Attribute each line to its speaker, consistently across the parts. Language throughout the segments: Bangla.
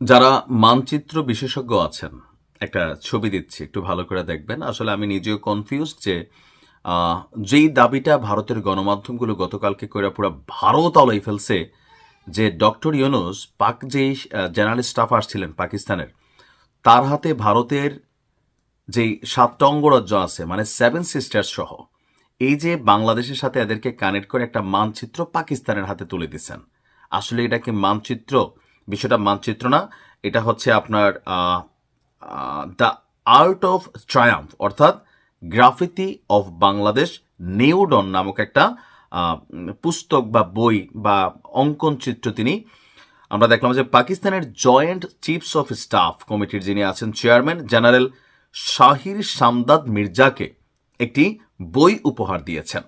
Speaker 1: যারা মানচিত্র বিশেষজ্ঞ আছেন, একটা ছবি দিচ্ছি, একটু ভালো করে দেখবেন। আসলে আমি নিজেও কনফিউজ যে যেই দাবিটা ভারতের গণমাধ্যমগুলো গতকালকে করে পুরো ভারত আলোয় ফেলছে যে ডক্টর ইউনুস পাক যেই জেনারেল স্টাফ আসছিলেন পাকিস্তানের, তার হাতে ভারতের যেই 7টা অঙ্গরাজ্য আছে মানে 7 সিস্টার্স সহ এই যে বাংলাদেশের সাথে এদেরকে কানেক্ট করে একটা মানচিত্র পাকিস্তানের হাতে তুলে দিচ্ছেন। আসলে এটা কি মানচিত্র? বিষয়টা মানচিত্র না, এটা হচ্ছে আপনার দ্য আর্ট অফ ট্রায়াম্ফ, অর্থাৎ গ্রাফিতি অফ বাংলাদেশ নিউডন নামক একটা পুস্তক বা বই বা অঙ্কন চিত্র তিনি। আমরা দেখলাম যে পাকিস্তানের জয়েন্ট চিফস অফ স্টাফ কমিটির যিনি আছেন চেয়ারম্যান জেনারেল শাহির শামদাদ মির্জাকে একটি বই উপহার দিয়েছেন।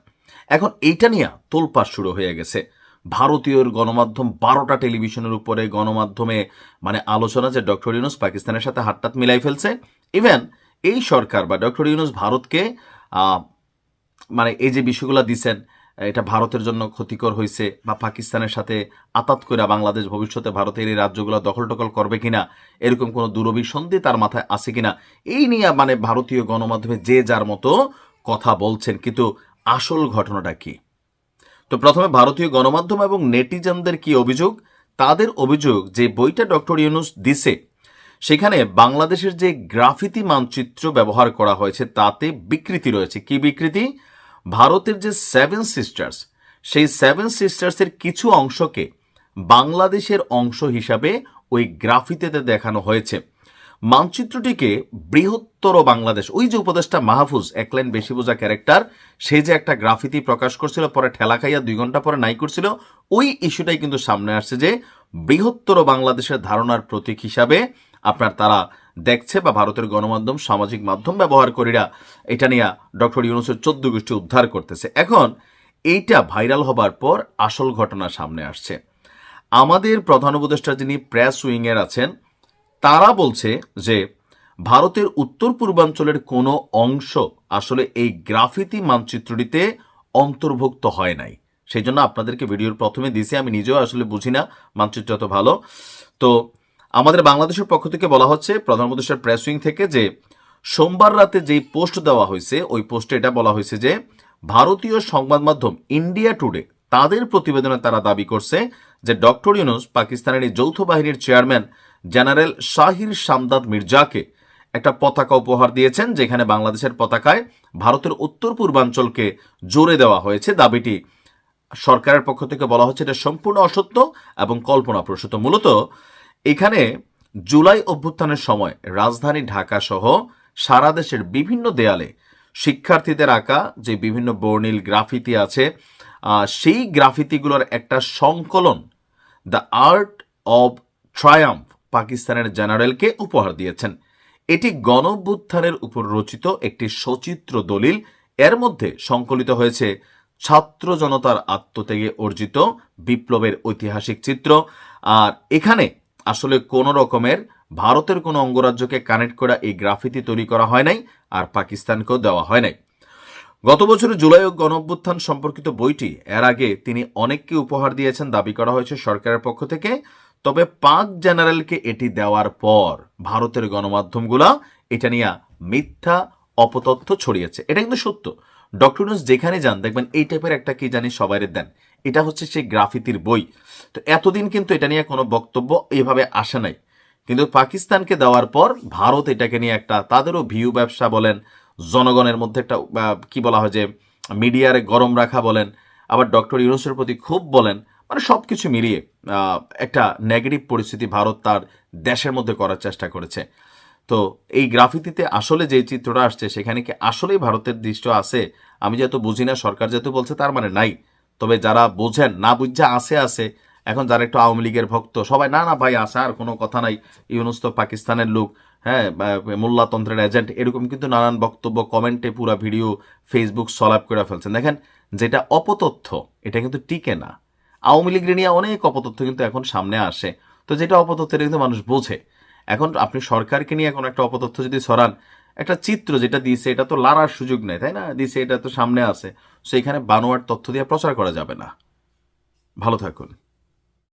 Speaker 1: এখন এইটা নিয়ে তোলপাড় শুরু হয়ে গেছে। ভারতীয় গণমাধ্যম 12টা টেলিভিশনের উপরে গণমাধ্যমে মানে আলোচনা যে ডক্টর ইউনুস পাকিস্তানের সাথে হাতটাত মিলাই ফেলছে। ইভেন এই সরকার বা ডক্টর ইউনুস ভারতকে মানে এই যে বিষয়গুলো দিচ্ছেন এটা ভারতের জন্য ক্ষতিকর হয়েছে বা পাকিস্তানের সাথে আতাত করে বাংলাদেশ ভবিষ্যতে ভারতের এই রাজ্যগুলো দখল টকল করবে কিনা, এরকম কোনো দূরভিসন্ধি তার মাথায় আছে কিনা, এই নিয়ে মানে ভারতীয় গণমাধ্যমে যে যার মতো কথা বলছেন। কিন্তু আসল ঘটনাটা কি? তো প্রথমে ভারতীয় গণমাধ্যম এবং নেটিজনদের কি অভিযোগ? তাদের অভিযোগ যে বইটা ডক্টর ইউনুস দিছে সেখানে বাংলাদেশের যে গ্রাফিতি মানচিত্র ব্যবহার করা হয়েছে তাতে বিকৃতি রয়েছে। কি বিকৃতি? ভারতের যে 7 সিস্টার্স, সেই 7 সিস্টার্সের কিছু অংশকে বাংলাদেশের অংশ হিসাবে ওই গ্রাফিতিতে দেখানো হয়েছে। মানচিত্রটিকে বৃহত্তর বাংলাদেশ, ওই যে উপদেষ্টা মাহফুজ এক লাইন বেশি বোঝা ক্যারেক্টার, সে যে একটা গ্রাফিতি প্রকাশ করছিল পরে ঠেলা খাইয়া 2 ঘন্টা পরে নাই করছিল, ওই ইস্যুটাই কিন্তু সামনে আসছে যে বৃহত্তর বাংলাদেশের ধারণার প্রতীক হিসাবে আপনার তারা দেখছে বা ভারতের গণমাধ্যম সামাজিক মাধ্যম ব্যবহারকারীরা এটা নিয়ে ডক্টর ইউনুসের 14 গোষ্ঠী উদ্ধার করতেছে। এখন এইটা ভাইরাল হবার পর আসল ঘটনা সামনে আসছে। আমাদের প্রধান উপদেষ্টা যিনি প্রেস উইংয়ের আছেন তারা বলছে যে ভারতের উত্তর পূর্বাঞ্চলের কোনো অংশ আসলে এই গ্রাফিতি মানচিত্রটিতে অন্তর্ভুক্ত হয় নাই। সেই জন্য আপনাদেরকে ভিডিওর প্রথমে দিয়েছি, আমি নিজেও আসলে বুঝি না মানচিত্র এত ভালো। তো আমাদের বাংলাদেশের পক্ষ থেকে বলা হচ্ছে প্রধান উপদেষ্টার প্রেস উইং থেকে যে সোমবার রাতে যেই পোস্ট দেওয়া হয়েছে ওই পোস্টে এটা বলা হয়েছে যে ভারতীয় সংবাদ মাধ্যম ইন্ডিয়া টুডে তাদের প্রতিবেদনে তারা দাবি করছে যে ডক্টর ইউনুস পাকিস্তানের এই যৌথ বাহিনীর চেয়ারম্যান জেনারেল শাহির শামদাদ মির্জাকে একটা পতাকা উপহার দিয়েছেন, যেখানে বাংলাদেশের পতাকায় ভারতের উত্তর পূর্বাঞ্চলকে জোরে দেওয়া হয়েছে। দাবিটি সরকারের পক্ষ থেকে বলা হচ্ছে এটা সম্পূর্ণ অসত্য এবং কল্পনাপ্রসূত। মূলত এখানে জুলাই অভ্যুত্থানের সময় রাজধানী ঢাকা সহ সারা দেশের বিভিন্ন দেয়ালে শিক্ষার্থীদের আঁকা যে বিভিন্ন বর্ণিল গ্রাফিতি আছে, সেই গ্রাফিতিগুলোর একটা সংকলন দ্য আর্ট অব ট্রায়াম্ফ পাকিস্তানের জেনারেলকে উপহার দিয়েছেন। এটি গণঅভ্যুত্থানের উপর রচিত একটি সচিত্র দলিল। এর মধ্যে সংকলিত হয়েছে ছাত্র জনতার আত্মত্যাগে অর্জিত বিপ্লবের ঐতিহাসিক চিত্র। আর এখানে আসলে কোন রকমের ভারতের কোনো অঙ্গরাজ্যকে কানেক্ট করা এই গ্রাফিতি তৈরি করা হয় নাই, আর পাকিস্তানকেও দেওয়া হয় নাই। গত বছরের জুলাই গণঅভ্যুত্থান সম্পর্কিত বইটি এর আগে তিনি অনেককে উপহার দিয়েছেন দাবি করা হয়েছে সরকারের পক্ষ থেকে। তবে পাক জেনারেলকে এটি দেওয়ার পর ভারতের গণমাধ্যমগুলা এটা নিয়ে মিথ্যা অপতথ্য ছড়িয়েছে। এটা কিন্তু সত্য। ডক্টর ইউনূস যেখানে যান দেখবেন এই টাইপের একটা কি জানি সবাইরে দেন, এটা হচ্ছে সেই গ্রাফিতির বই। তো এতদিন কিন্তু এটা নিয়ে কোনো বক্তব্য এইভাবে আসে নাই, কিন্তু পাকিস্তানকে দেওয়ার পর ভারত এটাকে নিয়ে একটা তাদেরও ভিউ ব্যবসা বলেন, জনগণের মধ্যে একটা কি বলা হয় যে মিডিয়ারে গরম রাখা বলেন, আবার ডক্টর ইউনূসের প্রতি ক্ষোভ বলেন, মানে সব কিছু মিলিয়ে একটা নেগেটিভ পরিস্থিতি ভারত তার দেশের মধ্যে করার চেষ্টা করেছে। তো এই গ্রাফিতিতে আসলে যে চিত্রটা আসছে সেখানে কি আসলেই ভারতের দৃশ্য আছে? আমি যেহেতু বুঝি না, সরকার যেহেতু বলছে তার মানে নাই। তবে যারা বোঝেন না বুঝা আছে আছে, এখন যারা একটু আওয়ামী লীগের ভক্ত সবাই না না ভাই আসে আর কোনো কথা নাই, ইউনুস তো পাকিস্তানের লোক, হ্যাঁ মোল্লাতন্ত্রের এজেন্ট, এরকম কিন্তু নানান বক্তব্য কমেন্টে পুরা ভিডিও ফেসবুক সলাপ করে ফেলছেন। দেখেন যেটা অপতথ্য এটা কিন্তু টিকে না। আওয়ামী লীগ নিয়ে অনেক অপতথ্য কিন্তু এখন সামনে আসে। তো যেটা অপতথ্য এটা কিন্তু মানুষ বোঝে। এখন আপনি সরকারকে নিয়ে এখন একটা অপতথ্য যদি ছড়ান, একটা চিত্র যেটা দিয়েছে এটা তো লাড়ার সুযোগ নেই, তাই না? দিয়েছে এটা তো সামনে আছে, সেইখানে বানোয়ার তথ্য দিয়ে প্রচার করা যাবে না। ভালো থাকুন।